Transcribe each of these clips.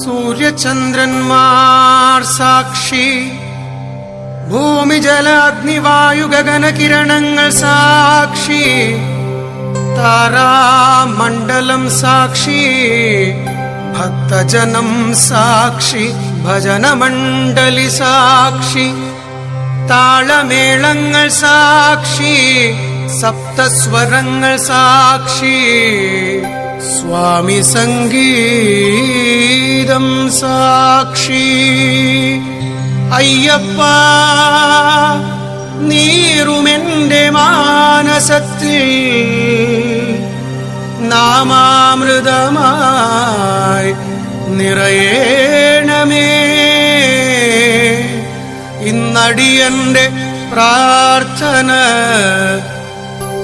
സൂര്യചന്ദ്രന്മാർ സാക്ഷി, ഭൂമി ജല അഗ്നി വായു ഗഗന കിരണങ്ങൾ സാക്ഷി, താരാമണ്ഡലം സാക്ഷി, ഭക്തജനം സാക്ഷി, ഭജനമണ്ഡലി സാക്ഷി, താളമേളങ്ങൾ സാക്ഷി, സപ്തസ്വരങ്ങൾ സാക്ഷി, സ്വാമി സംഗീതം സാക്ഷി. അയ്യപ്പ നീറുമെന്റെ മാനസത്തിൽ നാമാമൃതമായി നിറയേണമേ. ഇന്നടിയന്റെ പ്രാർത്ഥന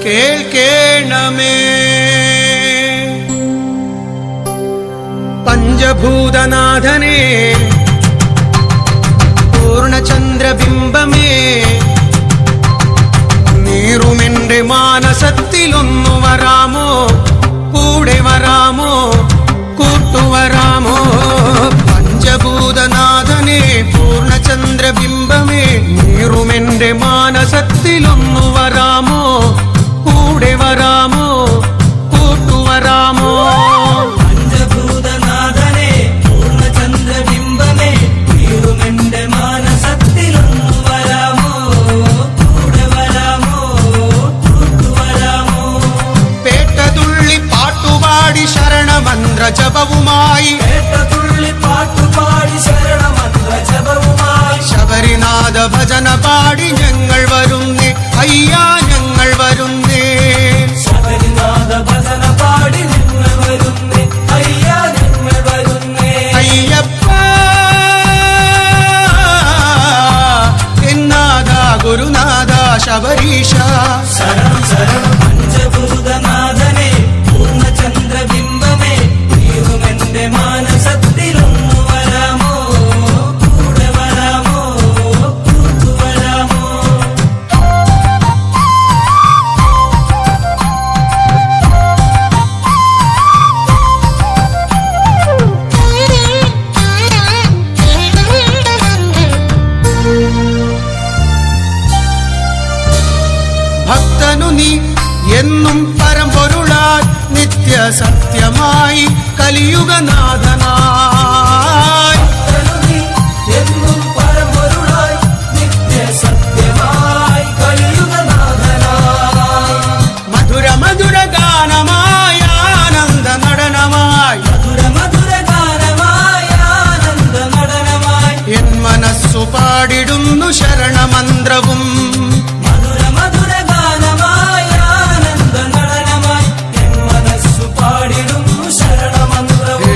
കേൾക്കേണമേ. പഞ്ചഭൂതനാഥനേ, പൂർണ്ണചന്ദ്രബിംബമേ, നീറുമെന്റെ മാനസത്തിലൊന്നു വരാമോ, കൂടെ വരാമോ, കൂട്ടുവരാമോ. പഞ്ചഭൂതനാഥനേ, പൂർണ്ണചന്ദ്രബിംബമേ, നീറുമെന്റെ മാനസത്തിലൊന്നു വരാമോ, കൂടെ വരാമോ, കൂട്ടുവരാമോ. പഞ്ചഭൂതനാഥനേ, പൂർണ്ണചന്ദ്രബിംബമേ, നീറുമെന്റെ മാനസത്തിലൊന്നു വരാമോ, കൂടെ വരാമോ, കൂട്ടുവരാമോ. പേട്ടതുള്ളി പാട്ടുപാടി ശരണമന്ത്ര ജപവുമായി, പേട്ടതുള്ളി പാട്ടുപാടി ശരണമന്ത്ര ജപവുമായി, ശബരിനാഥ ഭജന പാടി ഞങ്ങൾ വരുന്നേ, അയ്യാ ഞങ്ങൾ വരുന്നേ. ശബരിനാഥ ഭജന പാടി ഞങ്ങൾ വരുന്നേ, അയ്യാ ഞങ്ങൾ വരുന്നേ. അയ്യപ്പ എന്നാഥ ഗുരുനാഥ ശബരീശ, ശരണം ശരണം പഞ്ചഭൂതനാഥനേ, പൂർണ്ണചന്ദ്രബിംബമേ, നീറുമെന്റെ മാനസത്തിലൊന്നു വരാമോ, കൂടെ വരാമോ, കൂട്ടുവരാമോ. ഭക്തനു നീ എന്നും പരമ്പൊരുളാൽ നിത്യ സത്യമായി കലിയുഗനാഥനായി. ഭക്തനുനീ എന്നും പരമ്പൊരുളായി നിത്യസത്യമായി കലിയുഗനാഥനായി. മധുര മധുര ഗാനമായ ആനന്ദ നടനമായി, മധുര മധുര ഗാനമായി ആനന്ദ നടനമായി, എൻ മനസ്സു പാടിടുന്നു ശരണമന്ത്രവും. മധുര മധുര ഗാനമായി ആനന്ദ നടനമായി, എൻ മനസ്സു പാടിടുന്നു ശരണമന്ത്രവും.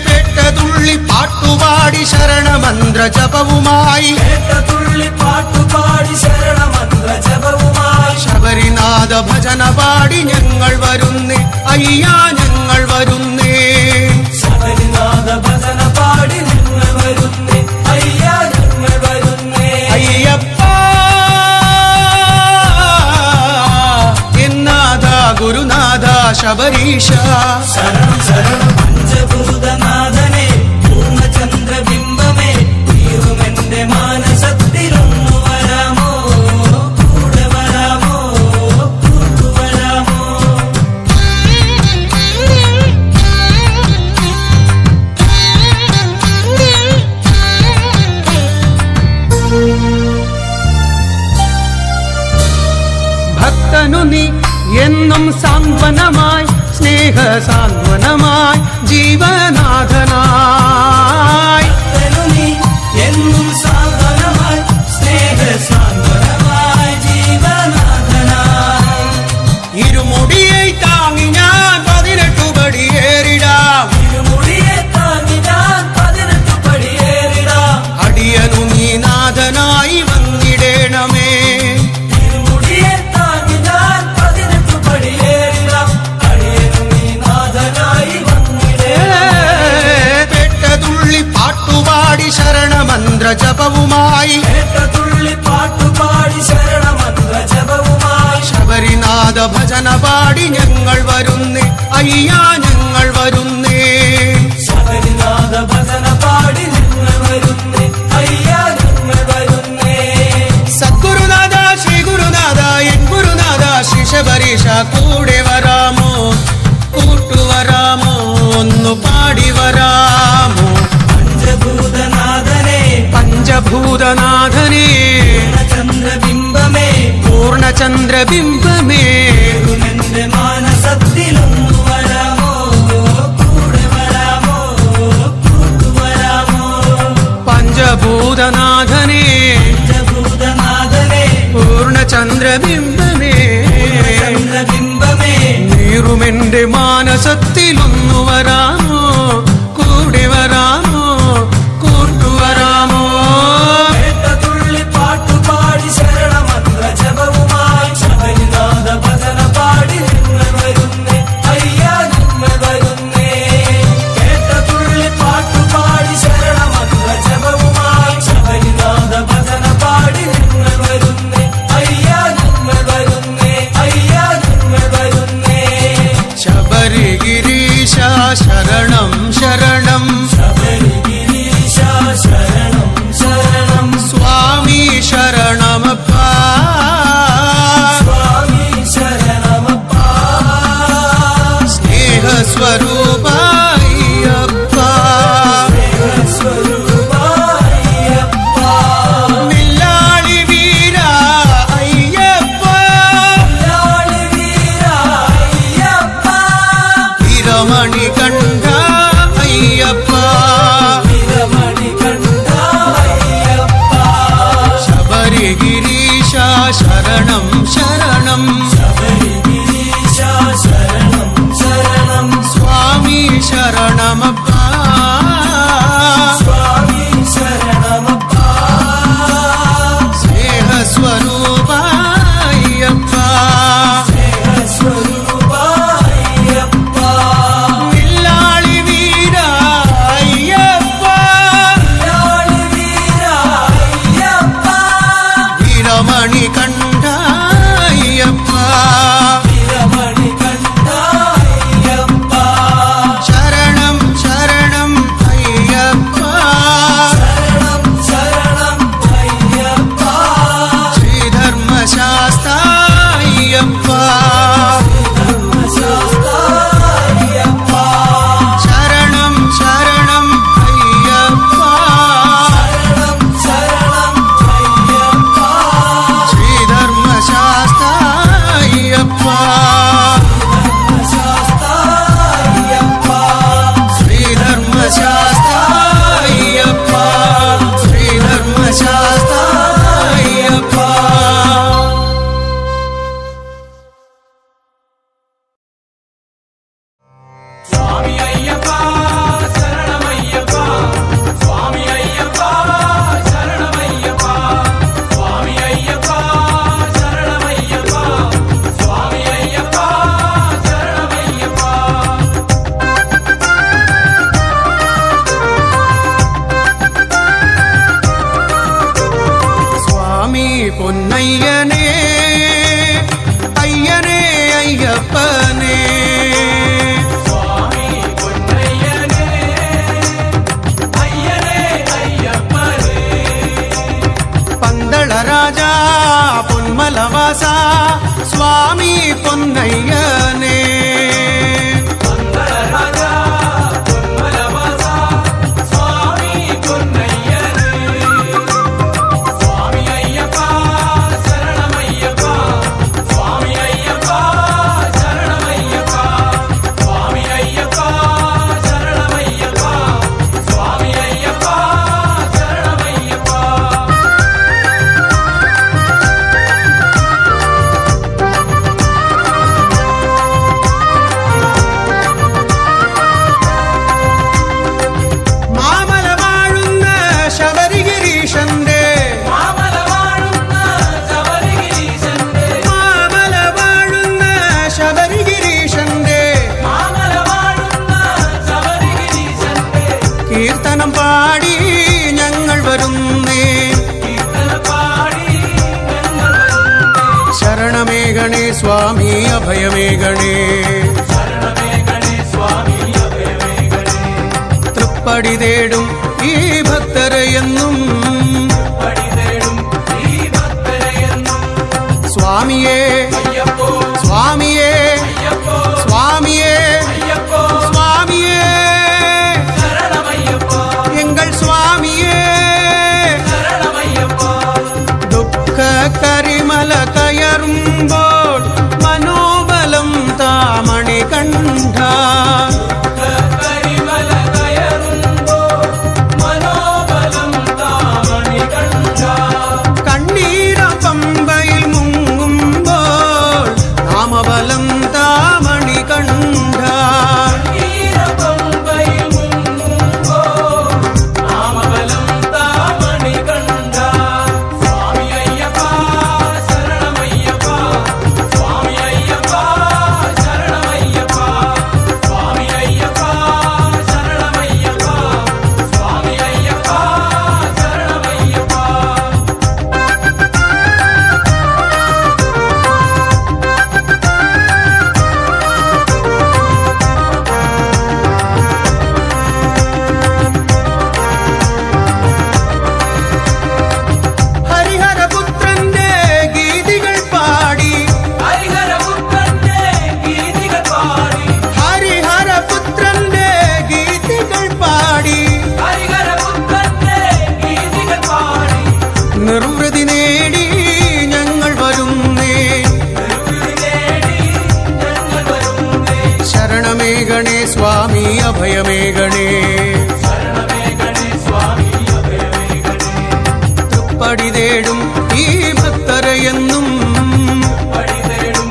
പേട്ടതുള്ളി പാട്ടുപാടി ശരണമന്ത്ര ജപവുമായി, പേട്ടതുള്ളി പാട്ടുപാടി ശരണമന്ത്ര ജപവുമായി, ശബരിനാഥ ഭജന പാടി ഞങ്ങൾ വരുന്നേ, അയ്യാ ഞങ്ങൾ വരുന്നേ. ശബരിനാഥ ഭജന പാടി ഞങ്ങൾ വരുന്നേ, അയ്യാ ഞങ്ങൾ വരുന്നേ. അയ്യപ്പ എന്നാഥ ഗുരുനാഥ ശബരീശ, ശരണം ശരണം പഞ്ചഭൂതനാഥനേ, പൂർണ്ണചന്ദ്രബിംബമേ, നീറുമെന്റെ മാനസത്തിലൊന്നു വരാമോ, കൂടെ വരാമോ, കൂട്ടുവരാമോ. ഭക്തനു നീ എന്നും സാന്ത്വനമായി, സ്നേഹ സാന്ത്വനമായി, ജീവനാഥനായി. ഭക്തനുനീ എന്നും സാന്ത്വനമായി, സ്നേഹ സാന്ത്വനമായി, ജീവനാഥനായി. ഇരുമുടിയെ താങ്ങി ഞാൻ 18 പടിയേറിടാം, ഇരുമുടിയെ താങ്ങി ഞാൻ 18 പടിയേറിടാം. അടിയനു നീ നാഥനായി വന്നിടേണമേ. ഇരുമുടിയെ താങ്ങി ഞാൻ 18 പടിയേറിടാം, അടിയനു നീ നാഥനായി വന്നിടേണമേ. പെട്ടതുള്ളി പാട്ടുപാടി ശരണമന്ത്ര ജപവുമായി, പേട്ടതുള്ളി പാട്ടുപാടി ശരണമന്ത്ര ജപവുമായി, ശബരിനാഥ ഭജന പാടി ഞങ്ങൾ വരുന്നേ, അയ്യാ ഞങ്ങൾ വരുന്നേ. കൂട്ടുവരാമോ ഒന്നു പാടി വരാമോ പഞ്ചഭൂതനാഥനെ പഞ്ചഭൂതനാഥനേ ചന്ദ്രബിംബമേ പൂർണ്ണചന്ദ്രബിംബമേ എന്റെ മാനസത്തിലൊന്നു വരാമോ കൂടെ വരാമോ കൂട്ടുവരാമോ പഞ്ചഭൂതനാഥനേ പഞ്ചഭൂതനാഥനെ പൂർണ്ണചന്ദ്രബിംബമേ ചന്ദ്രബിംബമേ നീറുമെന്റെ മാനസത്തിലൊന്നു വരാമോ കൂടി വരാമോ കൂട്ടുവരാമോ തുള്ളി പാട്ടുപാടി ശരണമന്ത്ര ജപവുമായി ശബരിനാഥ ഭജന പാടി നിങ്ങൾ വരുന്നേ അയ്യാ നിങ്ങൾ വരുന്നേ തുള്ളി പാട്ടുപാടി ശരണമന്ത്ര ജപവുമായി ശബരിനാഥ ഭജന പാടി നിങ്ങൾ വരുന്നേ അയ്യാ നിങ്ങൾ വരുന്നേ അയ്യാ നിങ്ങൾ വരുന്നേ ശബരിഗിരീശ ശരണം ശരണം ശബരിഗിരീശ ശരണം ശരണം സ്വാമി ശരണമപ്പാ സ്വാമി ശരണമപ്പാ സ്നേഹസ്വരൂപ അയ്യപ്പ സ്വരൂപായ്യപ്പാ നില്ലാളി വീര അയ്യപ്പ ലാളി വീരായ്യപ്പാ തിരമണി കണ്ഠ അയ്യപ്പ വീരമണി കണ്ഠായ്യപ്പാ ശബരിഗിരീശ ശരണം ശരണം ശബരിഗിരീശ ശരണം ശരണം സ്വാമി ശരണമപ്പാ സ്വാമി ശരണമപ്പാ സ്നേഹസ്വരൂപ അയ്യപ്പ സ്വരൂപായ്യപ്പാ നില്ലാളി വീര അയ്യപ്പ ലാളി വീരായ്യപ്പാ തിരമണി കണ്ഠ അയ്യപ്പ വീരമണി കണ്ഠായ്യപ്പാ ശരണം ശരണം അയ്യപ്പ ശരണം ശരണം അയ്യപ്പാ ശ്രീധർമ്മശാസ്ത്ര അയ്യപ്പ ധർമ്മശാസ്ത്രായ്യപ്പാ ശരണം ശരണം അയ്യപ്പ ശരണം ശരണം അയ്യപ്പാ ശ്രീധർമ്മശാസ്ത്ര അയ്യപ്പ ധർമ്മശാസ്ത്രായ്യപ്പാ ശ്രീധർമ്മശാസ്ത്ര അയ്യപ്പ ശ്രീധർമ്മശാസ്ത്ര അയ്യപ്പ സ്വാമി അയ്യപ്പ ശരണമയ്യപ്പ സ്വാമി അയ്യപ്പ ശരണമയ്യപ്പ സ്വാമി അയ്യപ്പ ശരണമയ്യപ്പ സ്വാമി അയ്യപ്പ ശരണമയ്യപ്പ സ്വാമി പൊന്നയ്യനേ അയ്യനേ അയ്യപ്പനേ സ്വാമി പൊന്നയ്യനേ അയ്യനേ അയ്യപ്പനേ പന്തള രാജാ പൊന്മലവാസ സ്വാമി പൊന്നയ്യനേ മംഗളരാജ പൊന്മലവാസ സ്വാമി പൊന്നയ്യനേ സ്വാമി അയ്യപ്പ ശരണമയ്യപ്പ സ്വാമി അയ്യപ്പ ശരണമയ്യപ്പ സ്വാമി അയ്യപ്പ ശരണമയ്യപ്പ സ്വാമി അയ്യപ്പ ശരണമയ്യപ്പ മാമല വാഴുന്ന ശബരിഗിരീശന്റെ മാമല വാഴുന്ന ശബരിഗിരീശന്റെ മാമല വാഴുന്ന ശബരിഗിരീശന്റെ മാമല വാഴുന്ന ശബരിഗിരീശന്റെ കീർത്തനം പാടി ഞങ്ങൾ വരുന്നേ കീർത്തന പാടി ഞങ്ങൾ വരുന്നേ ശരണമേഘണേ സ്വാമി അഭയമേഘണേ ശരണമേഘനേ സ്വാമി അഭയമേഘനേ തൃപ്പടി തേടും ഈ ഭക്തരെയെന്നും പടി തേടും ഈ ഭക്തരെയെന്നും സ്വാമിയേ അയ്യപ്പോ സ്വാമിയേ അയ്യപ്പോ സ്വാമിയേ അയ്യപ്പോ കരിമല കയറുമ്പോൾ മനോബലം താമണികണ്ഠ. കണ്ണീര പമ്പയിൽ മുങ്ങുമ്പോൾ നാമബലം താമണി കണ്ഠ. ഈരപമ്പയിൽ മുങ്ങുമ്പോൾ നാമബലം താമണികണ്ഠ. സ്വാമി അയ്യപ്പ ശരണമയ്യപ്പ, സ്വാമി അയ്യപ്പ ശരണമയ്യപ്പ, സ്വാമി അയ്യപ്പ ശരണമയ്യപ്പ, സ്വാമി അയ്യപ്പ ശരണമയ്യപ്പ. ഹരിഹരപുത്രന്റെ ഗീതികൾ പാടി, ഹരിഹരപുത്രന്റെ ഗീതികൾ പാടി, ഹരിഹരപുത്രന്റെ ഗീതികൾ പാടി, ഹരിഹരപുത്രന്റെ ഗീതികൾ പാടി, നിർവൃതി നേടി ഞങ്ങൾ വരുന്നേ. നിർവൃതി നേടി ഞങ്ങൾ വരുന്നേ. ശരണമേഘണേ സ്വാമി അഭയമേഘണേ. ശരണമേഘണേ സ്വാമി അഭയമേഘണേ. തൃപ്പടി തേടും ഈ ഭക്തരെയെന്നും പടിതേടും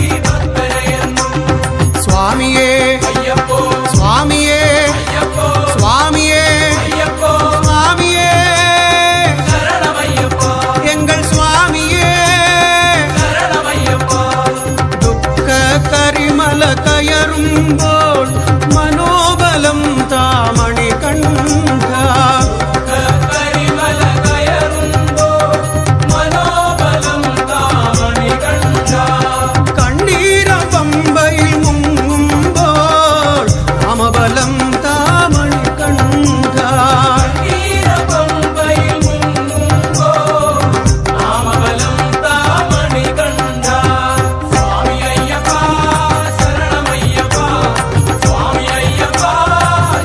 ഈ ഭക്തരെയെന്നും സ്വാമിയേ അയ്യപ്പോ സ്വാമിയേ അയ്യപ്പോ സ്വാമിയേ അയ്യപ്പോ സ്വാമിയേ ശരണമയ്യപ്പോ എങ്കൾ സ്വാമിയേ. ശരണമയ്യപ്പോ. ദുഃഖ കരിമല കയറുമ്പോൾ മനോബലം താമണി കണ്ഠ. കരിമല കയറുമ്പോൾ മനോബലം താമണികണ്ഠ. കണ്ണീര പമ്പയിൽ മുങ്ങുമ്പോൾ നാമബലം താമണി കണ്ഠ. ഈരപമ്പയിൽ മുങ്ങുമ്പോൾ നാമബലം താമണികണ്ഠ. സ്വാമി അയ്യപ്പ ശരണമയ്യപ്പ, സ്വാമി അയ്യപ്പ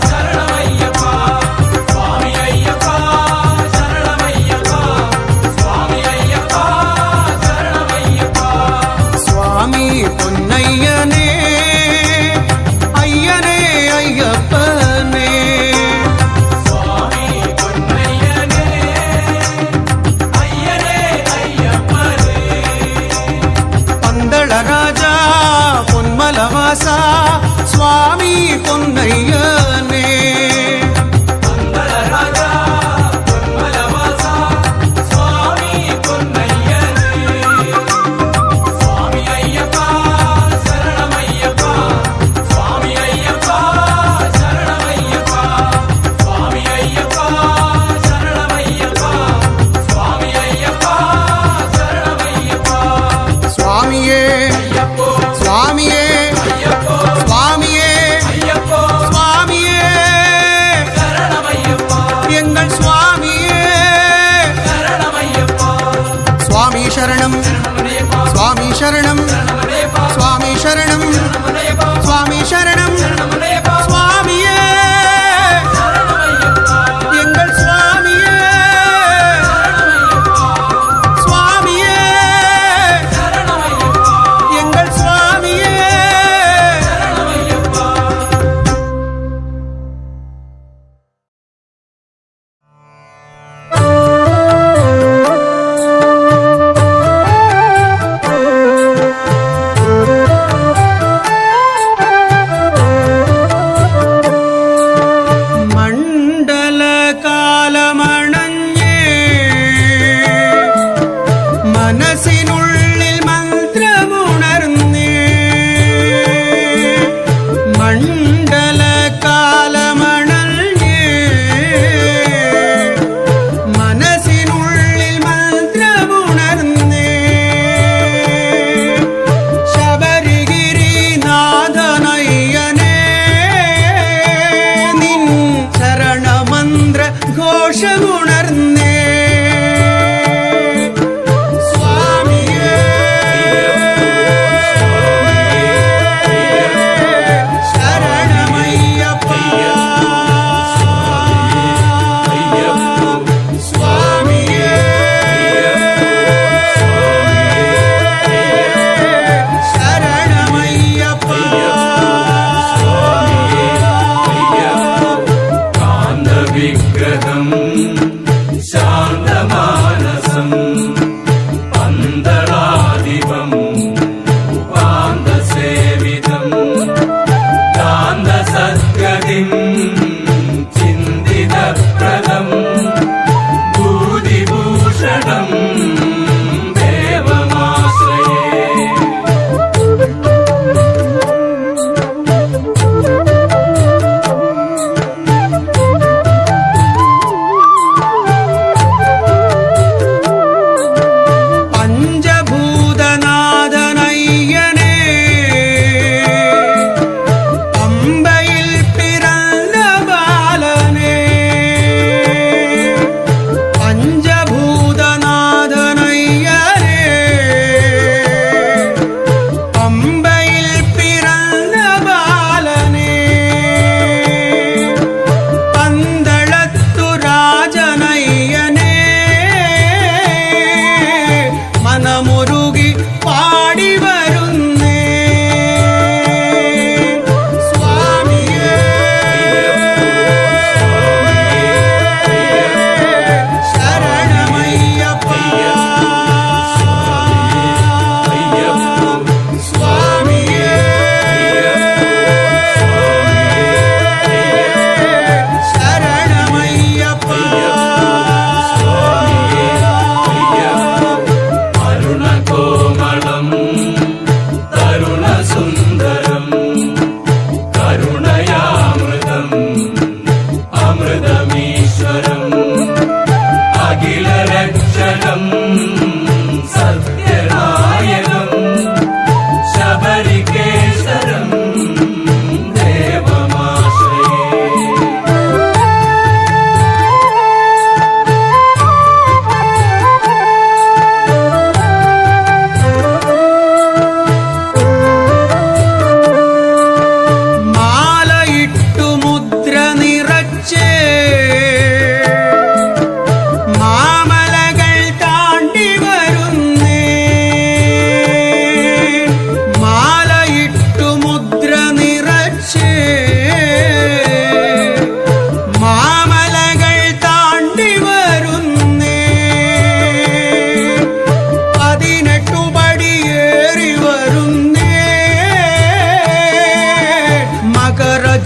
ശരണമയ്യപ്പ, സ്വാമി അയ്യപ്പ ശരണമയ്യപ്പ, സ്വാമി അയ്യപ്പ ശരണമയ്യപ്പ. സ്വാമി പൊന്നയ്യനേ അയ്യനേ അയ്യപ്പനേ. സ്വാമി പൊന്നയ്യനേ അയ്യനേ അയ്യപ്പനേ. പന്തള രാജാ പൊന്മലവാസ സ്വാമി പൊന്നയ്യനേ. മംഗളരാജാ പൊന്മലവാസ സ്വാമി പൊന്നയ്യനേ. സ്വാമി അയ്യപ്പ ശരണമയ്യപ്പ, സ്വാമി അയ്യപ്പ ശരണമയ്യപ്പ, സ്വാമി അയ്യപ്പ ശരണമയ്യപ്പ, സ്വാമി അയ്യപ്പ ശരണമയ്യപ്പ. സ്വാമിയേ അയ്യപ്പോ സ്വാമിയേ അയ്യപ്പോ സ്വാമിയേ അയ്യപ്പോ സ്വാമിയേ ശരണമയ്യപ്പ, എങ്കൾ സ്വാമിയേ. ശരണമയ്യപ്പ. സ്വാമി ശരണം ശരണമയ്യപ്പ, സ്വാമി ശരണം ശരണമയ്യപ്പ, സ്വാമി ശരണം ശരണമയ്യപ്പ, സ്വാമി ശരണം ശരണമയ്യപ്പ, സ്വാമിയേ ശരണമയ്യപ്പ, എങ്കൾ സ്വാമിയേ. സ്വാമിയേ ശരണമയ്യപ്പ, എങ്കൾ സ്വാമിയേ. ശരണമയ്യപ്പ.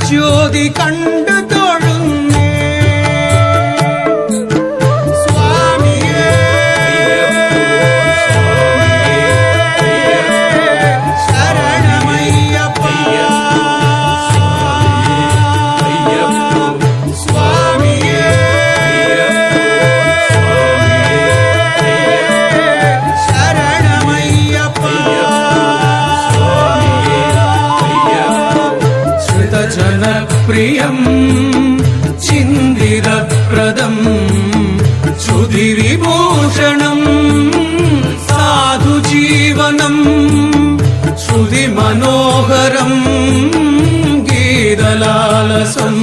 മകരജ്യോതി കണ്ടു തൊഴുന്നേ സ്വാമിയേ ശരണമയ്യപ്പ സ്വാമിയേ ശരണമയ്യപ്പ ശ്രുതജനപ്രിയം ചിന്തിരപ്രദം ശ്രുതിവിഭൂഷണം സാധുജീവനം ശ്രുതിമനോഹരം ഗീതലാലസം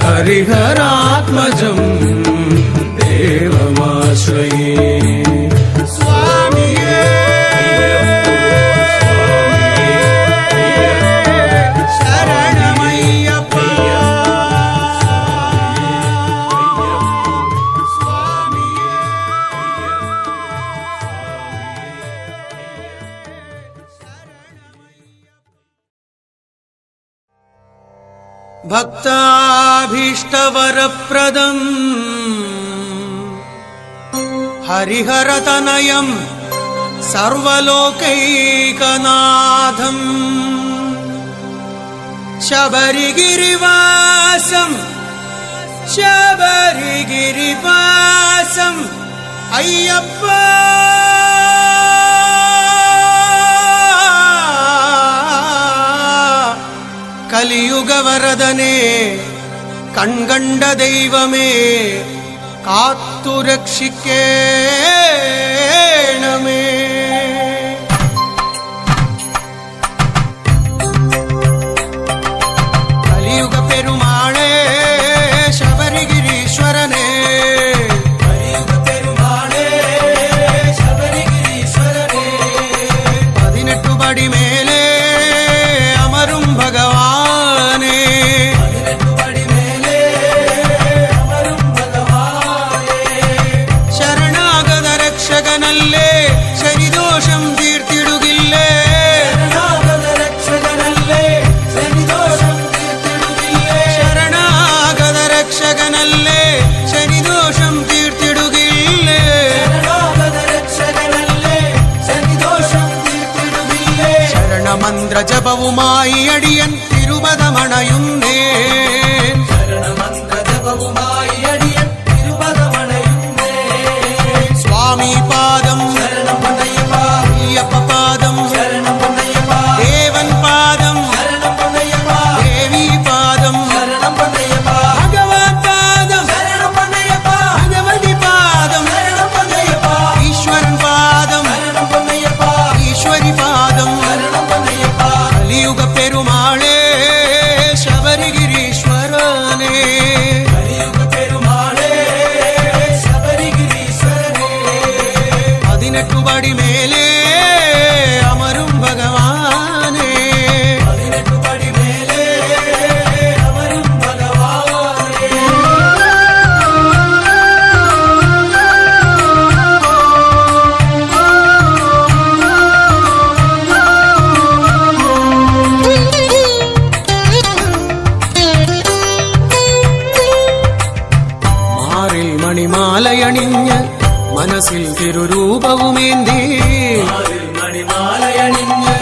ഹരിഹരാത്മജം ദേവമാശ്രയേ സ്വാമിയേ ശരണമയ്യപ്പ സ്വാമിയേ ഭക്താഭീഷ്ടവരപ്രദം ഹരിഹരതനയം സർവലോകൈകനാഥം ശബരിഗിരിവാസം ശബരിഗിരിവാസം അയ്യപ്പ കലിയുഗവരദനേ കൺകണ്ട ദൈവമേ കാത്തുരക്ഷിക്കേണമേ കലിയുഗ പെരുമാളേ ശബരിഗിരീശ്വരനേ കലിയുഗ പെരുമാളേ ശബരിഗിരീശ്വരനേ 18 പടി മേലേ അമരും ഭഗവാനേ 18 പടി മേലേ അമരും ഭഗവാനേ ശരണാഗത രക്ഷകനല്ലേ ശനിദോഷം തീർത്തിടുകില്ലേ ശരണാഗത രക്ഷകനല്ലേ ശനിദോഷം തീർത്തിടുകില്ലേ ശരണാഗത രക്ഷകനല്ലേ ശനിദോഷം തീർത്തിടുകില്ലേ ശരണാഗത രക്ഷകനല്ലേ ശനിദോഷം തീർത്തിടുകില്ലേ ശരണമന്ത്ര ജപവുമായി അടിയൻ തിരുപദമണയുന്നേ ശരണമന്ത്ര ജപവുമായി അടിയൻ തിരുപദമണയുന്നേ സ്വാമി പാദം ശരണം പൊന്നയ്യപ്പ അയ്യപ്പ പാദം ശരണം പൊന്നയ്യപ്പ ദേവൻ പാദം ശരണം പൊന്നയ്യപ്പ ദേവി പാദം ശരണം പൊന്നയ്യപ്പ ഭഗവാൻ പാദം ശരണം പൊന്നയ്യപ്പ ഭഗവതി പാദം ശരണം പൊന്നയ്യപ്പ ഈശ്വരൻ പാദം ശരണം പൊന്നയ്യപ്പ ഈശ്വരി പാദം ശരണം പൊന്നയ്യപ്പ കലിയുഗ പെരുമാളേ ശബരിഗിരീശ്വരനേ കലിയുഗ പെരുമാളേ ശബരിഗിരീശ്വരനേ 18 പടി മേലേ അമരും ഭഗവാനേ 18 പടി മേലേ അമരും ഭഗവാനേ മാറിൽ മണിമാലയണിഞ്ഞ് മനസ്സിൽ തിരുരൂപവുമേന്തി മാറിൽ മണിമാലയണിഞ്ഞ്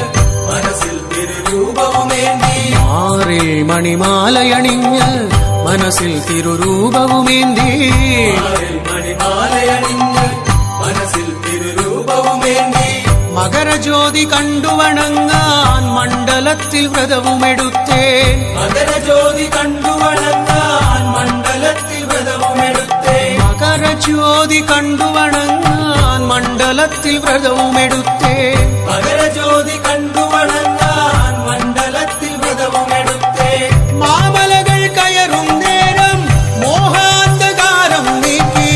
മനസ്സിൽ തിരുരൂപവുമേന്തി മാറിൽ മണിമാലയണിഞ്ഞ് മനസ്സിൽ തിരുരൂപവുമേന്തി മാറിൽ മണിമാലയണിഞ്ഞ് മനസ്സിൽ തിരുരൂപവുമേന്തി മകരജ്യോതി കണ്ടു വണങ്ങാൻ മണ്ഡലത്തിൽ വ്രതവുമെടുത്തേ മകരജ്യോതി കണ്ടു വണങ്ങാൻ മണ്ഡലത്തിൽ വ്രതവുമെടുത്തേ മകരജ്യോതി കണ്ടു വണങ്ങാൻ മണ്ഡലത്തിൽ വ്രതവുമെടുത്തേ മകരജ്യോതി കണ്ടു വണങ്ങാൻ മണ്ഡലത്തിൽ വ്രതവുമെടുത്തേ മാമലകൾ കയറും നേരം മോഹാന്ധകാരം നീക്കി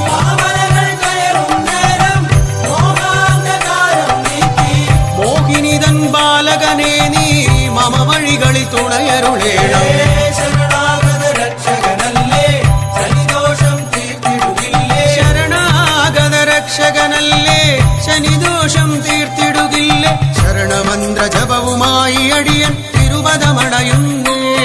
മാമലകൾ കയറും നേരം മോഹാന്ധകാരം നീക്കി മോഹിനിതൻ ബാലകനേ നീ മമ വഴികളിൽ തുണയരുളേണം ശരണാഗത രക്ഷകനല്ലേ ശനിദോഷം തീർത്തിടുകില്ലേ ശരണാഗത രക്ഷകനല്ലേ ശനിദോഷം തീർത്തിടുകില്ലേ ശരണമന്ത്ര ജപവുമായി അടിയൻ തിരുപദമണയുന്നേ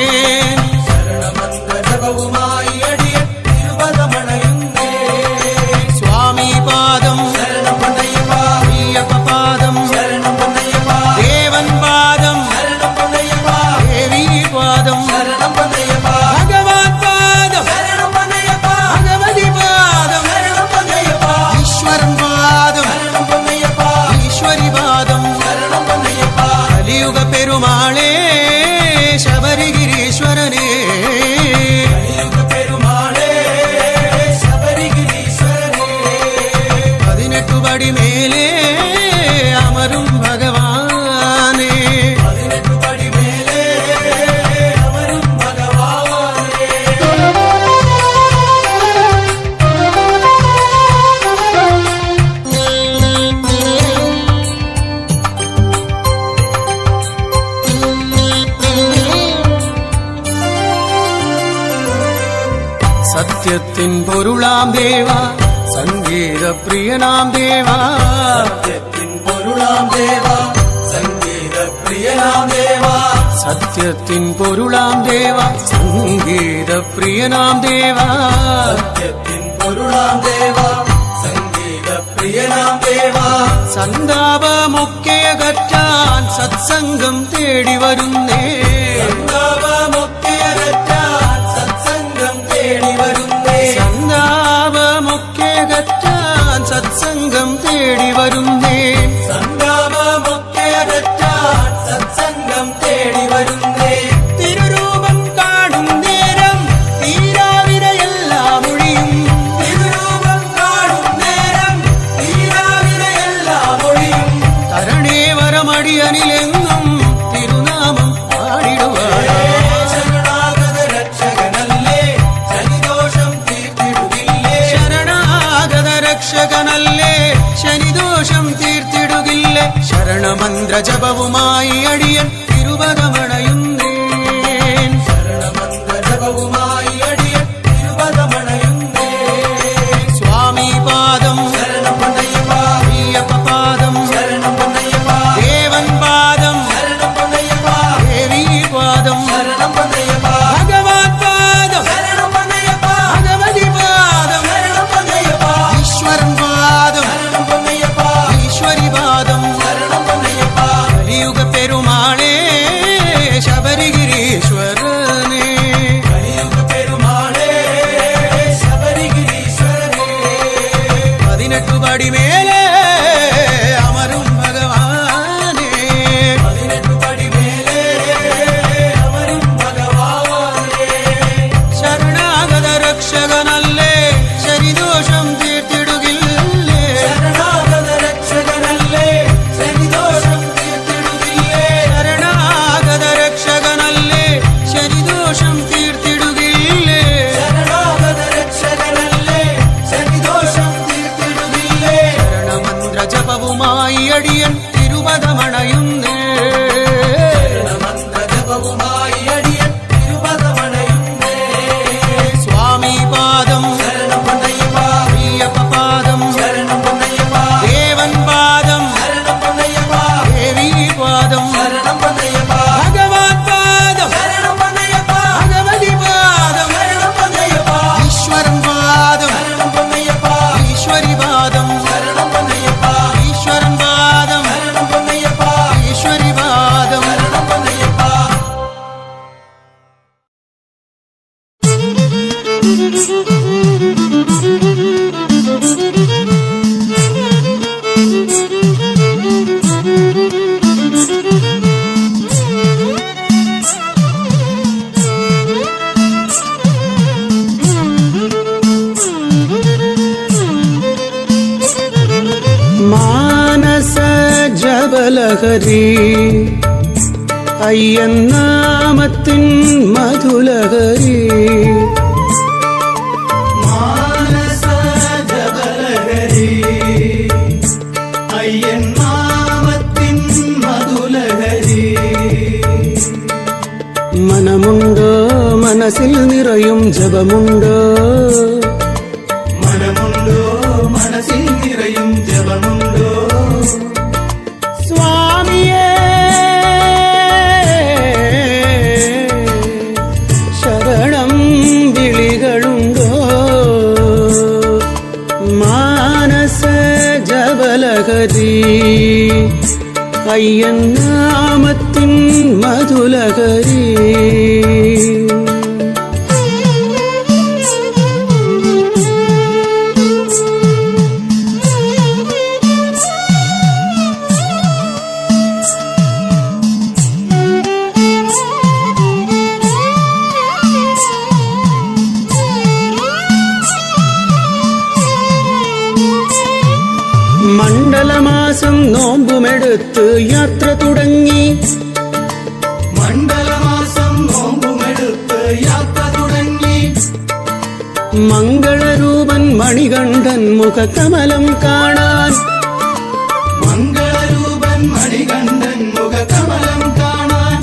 സത്യത്തിൻ പൊരുളാം ദേവ സംഗീത പ്രിയനാം ദേവ സത്യത്തിൻ പൊരുളാം ദേവ സംഗീത പ്രിയനാം ദേവ സത്യത്തിൻ പൊരുളാം ദേവ സംഗീത പ്രിയനാം ദേവ സത്യത്തിൻ പൊരുളാം ദേവ സംഗീത പ്രിയനാം ദേവ സന്താപമൊക്കെ അകറ്റാൻ സത്സംഗം തേടി വരുന്നേ സന്താപമൊക്കെ അകറ്റാൻ സത്സംഗം തേടി വരുന്നേ സന്താപമൊക്കെ അകറ്റാൻ സത്സംഗം തേടി വരുന്നേ സന്താപമൊക്കെ അകറ്റാൻ സത്സംഗം തേടി വരുന്നേ തിരുരൂപം കാണും നേരം തീരാവിരയെല്ലാം ഒഴിയും തിരുരൂപം കാണും നേരം തീരാവിരയെല്ലാം ഒഴിയും തരണേ വരമടിയനിലെങ്ങും തിരുനാമം പാടിടുവാൻ ശരണാഗത രക്ഷകനല്ലേ ശനിദോഷം തീർത്തിടുകില്ലേ ശരണാഗത രക്ഷകനല്ലേ ശനിദോഷം തീർത്തിടുകില്ലേ ശരണമന്ത്ര ജപവുമായി അടിയൻ തിരുവകമണയുന്നേൻ ശരണമന്ത്ര ജപവുമായി അടിയൻ തിരുപദമണയുന്നേ സ്വാമി പാദം ശരണം പൊന്നയ്യപ്പ അയ്യപ്പ പാദം ശരണം പൊന്നയ്യപ്പ ദേവൻ പാദം ശരണം പൊന്നയ്യപ്പ ദേവീ പാദം ശരണം പൊന്നയ്യപ്പ ഭഗവാൻ പാദം ശരണം പൊന്നയ്യപ്പ ഭഗവതി പാദം ശരണം പൊന്നയ്യപ്പ ഈശ്വരൻ പാദം ശരണം പൊന്നയ്യപ്പ ഈശ്വരി പാദം ശരണം പൊന്നയ്യപ്പ കലിയുഗ പെരുമാളേ ശബരിഗിരീശ്വരനേ കലിയുഗ പെരുമാളേ ശബരിഗിരീശ്വരനേ 18 പടി മേലെ അമരും ഭഗവാനേ 18 പടി മേലേ അമരും ഭഗവാനേ ശരണാഗത രക്ഷകനല്ലേ ശനിദോഷം തീർത്തിടുകില്ലേ ശരണാഗത രക്ഷകനല്ലേ ശനിദോഷം തീർത്തിടുകില്ലേ ശരണാഗത രക്ഷകനല്ലേ ശനിദോഷം തീർത്തിടുകില്ലേ ശരണാഗത രക്ഷകനല്ലേ ശനിദോഷം തീർത്തിടുകില്ലേ ശരണമന്ത്ര ജപവുമായി അടിയൻ തിരുപദമണയുന്നേ ശരണമന്ത്ര ജപവുമായി അടിയൻ തിരുപദമണയുന്നേ സ്വാമി പാദം ശരണം പൊന്നയ്യപ്പ അയ്യപ്പ പാദം ശരണം പൊന്നയ്യപ്പ ദേവൻ പാദം ശരണം പൊന്നയ്യപ്പ ദേവീ പാദം ശരണം പൊന്നയ്യപ്പ ഭഗവാൻ പാദം ശരണം പൊന്നയ്യപ്പ ഭഗവതി പാദം ശരണം പൊന്നയ്യപ്പ ഈശ്വരൻ പാദം ശരണം പൊന്നയ്യപ്പ ഈശ്വരി പാദം ശരണം പൊന്നയ്യപ്പ ഈശ്വരൻ പാദം ശരണം പൊന്നയ്യപ്പ ഈശ്വരി പാദം ശരണം പൊന്നയ്യപ്പ മാനസ ജപലഹരി അയ്യന്നാമത്തിൻ മധുലഹരി മാനസ ജപലഹരി അയ്യൻ നാമത്തിൻ മധുലഹരി മനമുണ്ടോ മനസ്സിൽ നിറയും ജപമുണ്ടോ മനമുണ്ടോ മനസ്സിൽ നിറയും ജപമുണ്ടോ സ്വാമിയേ ശരണം വിളികളുണ്ടോ മാനസ ജപലഹരി അയ്യന്നാമത്തിൻ മധുലഹരി മണ്ഡലമാസം നോമ്പുമെടുത്ത് യാത്ര തുടങ്ങി മണ്ഡലമാസം നോമ്പുമെടുത്ത് യാത്ര തുടങ്ങി മംഗളരൂപൻ മണികണ്ഠൻ മുഖകമലം കാണാൻ മംഗളരൂപൻ മണികണ്ഠൻ മുഖകമലം കാണാൻ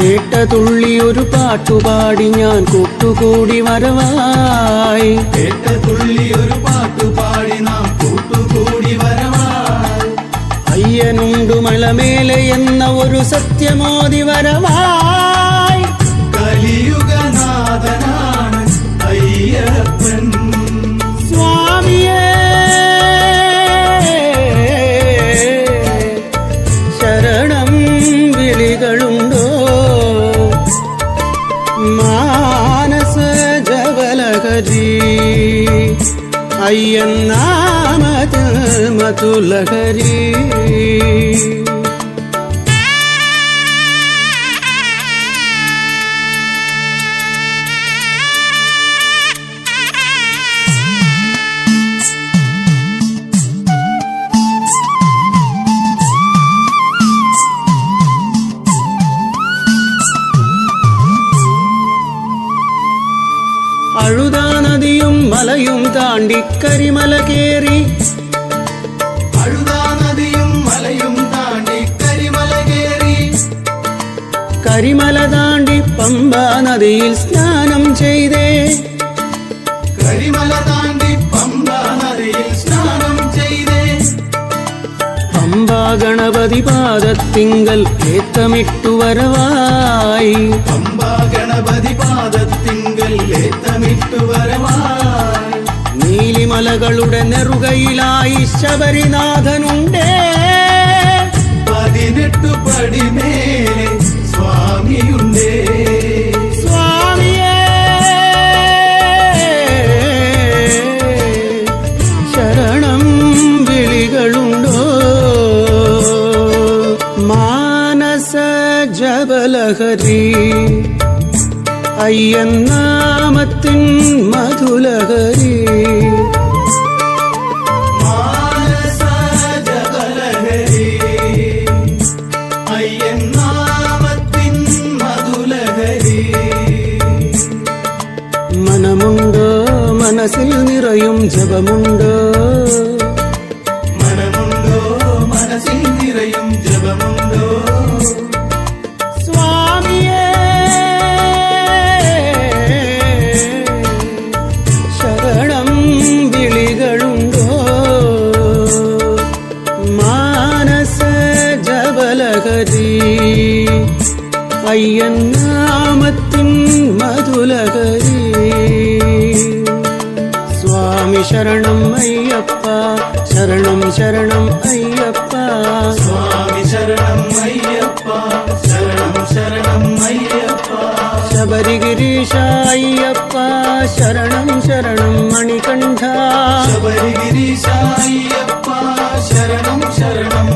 കേട്ടതുള്ളി ഒരു പാട്ടുപാടി ഞാൻ കൂട്ടുകൂടി വരവായി. കേട്ട തുള്ളി ഒരു പാട്ടുപാടി നാം കൂട്ടുകൂടി വരവായി. അയ്യനുണ്ടു മലമേലെ എന്ന ഒരു സത്യമോതി വരവായി. കലിയുഗനാഥനാണ് അയ്യപ്പൻ. സ്വാമിയേ ശരണം വിളികളുണ്ടോ മാനസ ജവലഹരി അയ്യന്നാമത് മധുലഹരി. അഴുതാ നദിയും മലയും താണ്ടി കരിമല കേറി. അഴുതാ നദിയും മലയും താണ്ടി കരിമല കേറി. കരിമല താണ്ടി പമ്പാ നദിയിൽ സ്നാനം ചെയ്തേ. കരിമല താണ്ടി പമ്പാ നദിയിൽ സ്നാനം ചെയ്തേ. പമ്പാ ഗണപതി പാദത്തിങ്കൽ ഏത്തമിട്ടു വരവായി. പമ്പാ ഗണപതി പാദത്തിങ്കൽ ഏത്തമിട്ടു വരവായി. നീലിമലകളുടെ നെറുകയിലായി ശബരിനാഥനുണ്ടേ. 18 പടിമേലെ സ്വാമിയുണ്ടേ. സ്വാമിയേ ശരണം വിളികളുണ്ടോ മാനസ ജപലഹരി അയ്യന്നാമത്തിൻ മധുലഹരി. മാനസ ജപലഹരി അയ്യന്നാമത്തിൻ മധുലഹരി. മനമുണ്ടോ മനസ്സിൽ നിറയും ജപമുണ്ടോ. മനമുണ്ടോ മനസ്സിൽ നിറയും ജപമുണ്ടോ. സ്വാമിയേ ശരണം വിളികളുണ്ടോ മാനസ ജപലഹരി അയ്യന്നാമത്തിൻ മധുലഹരി. സ്വാമി ശരണം അയ്യപ്പ ശരണം ശരണം അയ്യപ്പ. സ്വാമി ശരണം അയ്യപ്പ ശരണം ശരണം അയ്യപ്പ. ശബരിഗിരീശ അയ്യപ്പ ശരണം ശരണം മണികണ്ഠ. ശബരിഗിരീശ അയ്യപ്പ ശരണം ശരണം